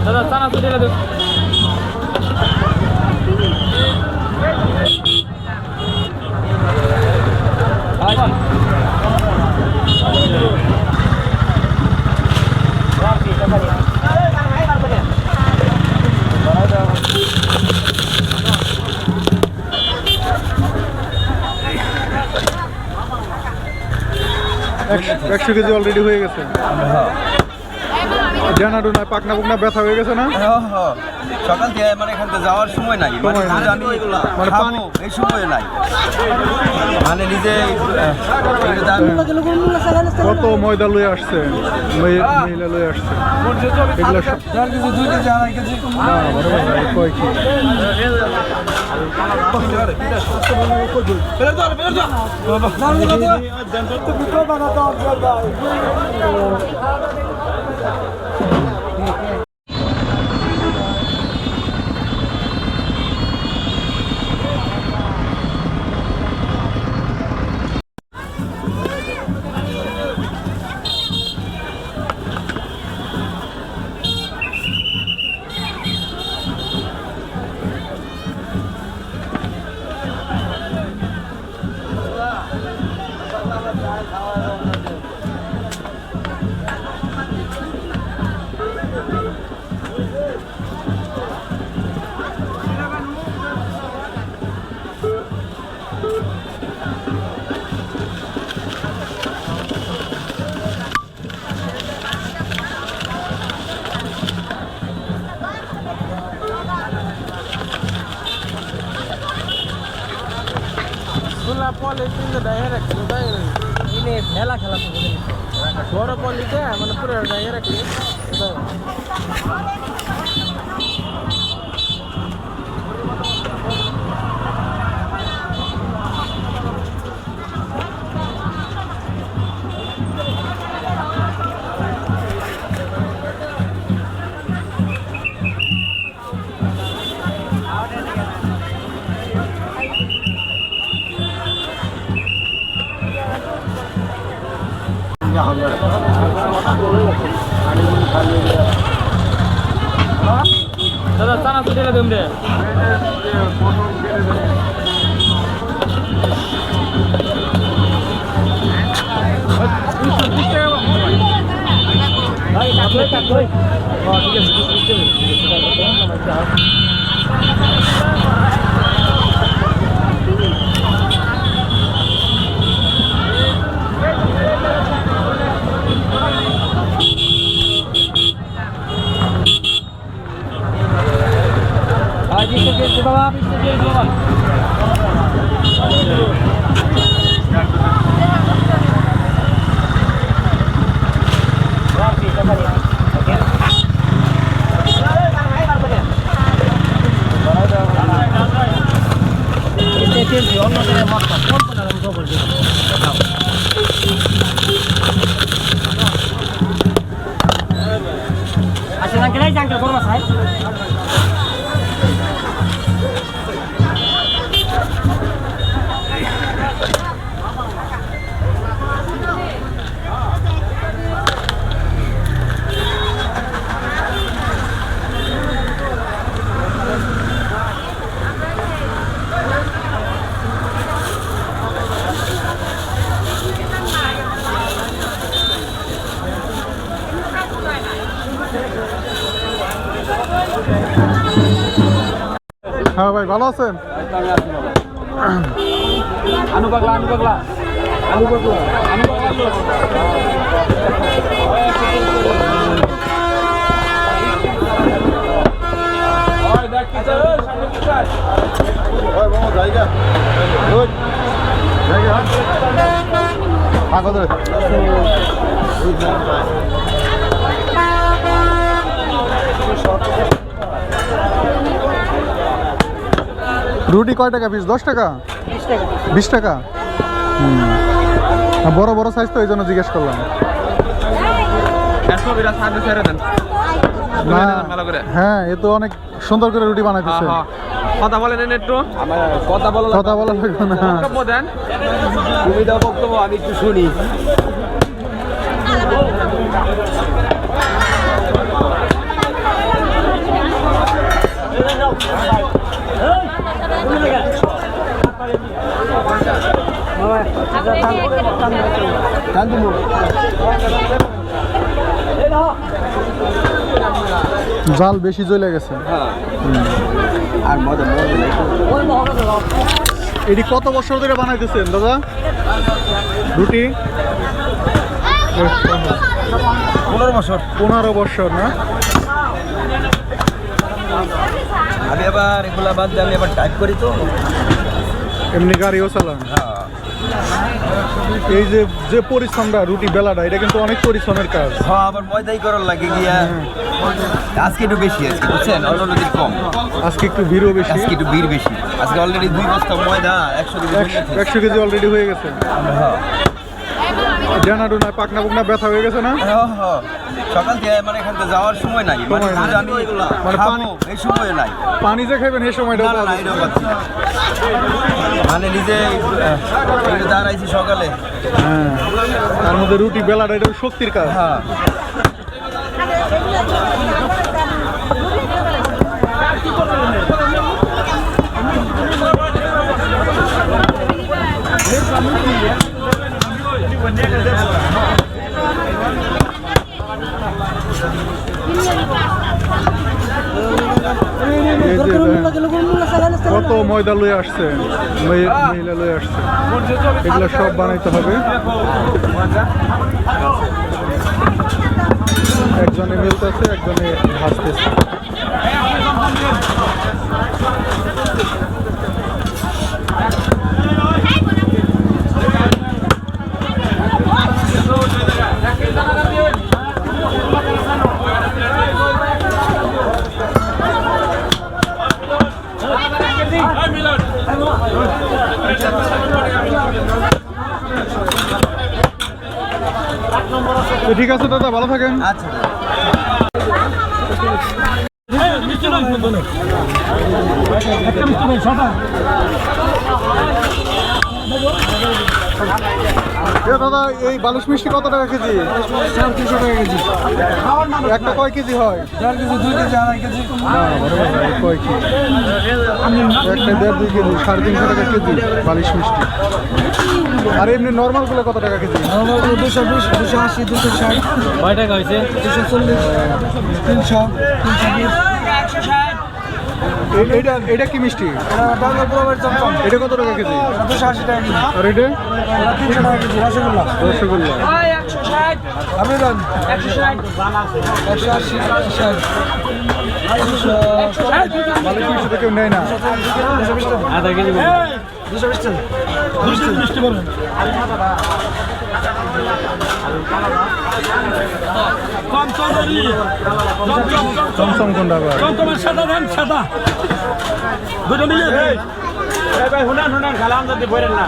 দাদা চানা ছুটে দাও। একশো কেজি অলরেডি হয়ে গেছে। জানা ডুনা পাকনা পুকনা ব্যথা হয়ে গেছে না? সকাল থেকে মানে এখান থেকে যাওয়ার সময় নাই, মানে আমি মানে পানি এই সময় নাই, মানে নিজে কত ময়দা লয়ে আসছে, মহিলা লয়ে আসছে এগুলো সব কয় কি মেলা খেলা বড় পলিতে মানে পুরো রাখি দাদা চানা ছুটে দেব রে। হ্যাঁ ভাই, ভালো আছেন? আলু পাগলা আলু পাগলা আলু পাগলা আলু পাগলা ওই দেখ কি চল সামনে কি চাই ওই মামা জায়গা ওই জায়গা আগো দে রুটি কয় টাকা পিস? 10 টাকা? 20 টাকা? বড় বড় সাইজ তো এই জন্য জিজ্ঞেস করলাম। হ্যাঁ, এ তো অনেক সুন্দর করে রুটি বানাইতেছে। কথা বলেন একটু, কথা বলা লাগবে না। বক্তব্য দেন, তুমি দাও বক্তব্য, আমি একটু শুনি। জাল বেশি জ্বলে গেছে। আর মজা এটি কত বছর ধরে বানাইতেছেন দাদা রুটি? 15 বছর। 15 বছর না? আমি আবার এগুলা বাদ দিয়ে আমি আবার টাইপ করি তো। এমনি গাড়িও চালান? এই যে যে পরিশ্রমটা রুটি বেলাটা, এটা কিন্তু অনেক পরিশ্রমের কাজ। হ্যাঁ, আবার ময়দাই করার লাগে গিয়া। আজকে একটু বেশি আছে বুঝছেন, অন্য দিন কম। আজকে একটু ভিড়ও বেশি। আজকে একটু ভিড় বেশি। আজকে অলরেডি 2 বস্তা ময়দা 100 কেজি 100 কেজি অলরেডি হয়ে গেছে। হ্যাঁ জানা ডোনা পাকনা পুকনা ব্যথা হয়ে গেছে না? হ্যাঁ, সকাল থেকে মানে এখান থেকে যাওয়ার সময় নাই, মানে সময় নাই। যে আমি মানে খাবো পানি- এই সময় নাই। পানি যে খাইবেন এই সময়টা না, না, এটাও পাচ্ছি না। মানে নিজে একটু দাঁড়াইছি সকালে। হ্যাঁ, তার মধ্যে রুটি বেলাটা এটা শক্তির কাজ। হ্যাঁ এই যে কত ময়দা লয়ে আসছে, মহিলা লয়ে আসছে, এগুলো সব বানাইতে হবে। একজনে মিলতেছে, একজনে ভাজতেছে। তো ঠিক আছে দাদা, ভালো থাকেন। আচ্ছা এ দাদা, এই বালুশ মিষ্টি কত টাকা কেজি? 350 টাকা কেজি। একটা কয় কেজি হয়? 4 কেজি 2 কেজি 2.5 কেজি। কয় কেজি? একটা 1.5-2 কেজি, 350 টাকা কেজি বালিশ মিষ্টি। আর এমনি নর্মাল গুলো কত টাকা কেজি? 220 280 260। কয় টাকা হয়েছে? 240 300 320। এটা কি মিষ্টি? বাংলা পুরোবার চমচম। এটা কত টাকা কেজি? 280 টাকা কেজি। আর এটা 300 টাকা কেজি রসগোল্লা। রসগোল্লা। আবেদন 160 180 160 বালিশ মিষ্টি তো কেউ নেয় না। আধা কেজি 220 টাকা 220 মিষ্টি বলেন। চমচম কোনটা আবার? তোমার সাদা দেন, সাদা দুটো মিলে ভাই হুনান খালাম যদি বলেন না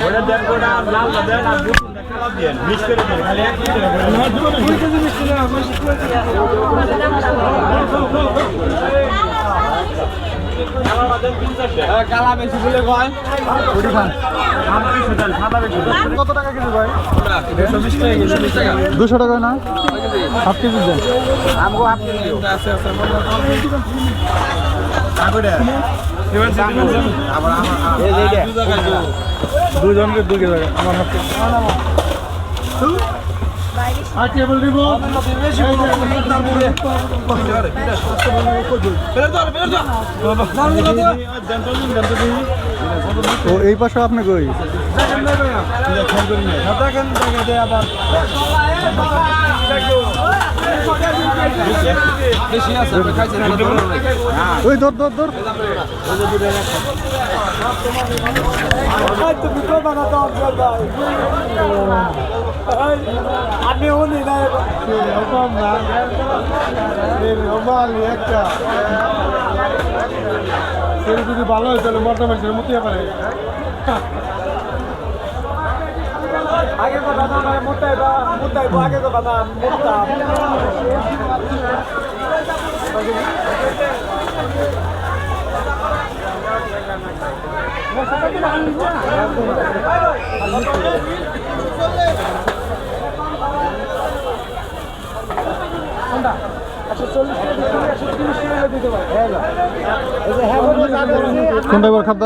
ওটা দেন, ওটা লাল দেন আর দুটো খালাম দেন, মিক্স করে দেন, খালি এক কেজি করে না, দুটো কেজি মিষ্টি না কালা বেশি বলে কয় ওটি খান। কত টাকা কেজি ভাই? 200 টাকা না? হাফ কেজি দেন। দুজনকে 2 কেজি আমার হাফ কেজি। তো এই পাশে আপনি কই? ওই ধর ধর ধর। যদি ভালো হয় তাহলে মরতে পারছে মতিয়ে পারে। আগে কথা না মোটাই বা আগে কথা না মোটা। কোনটা এবার খাদ্য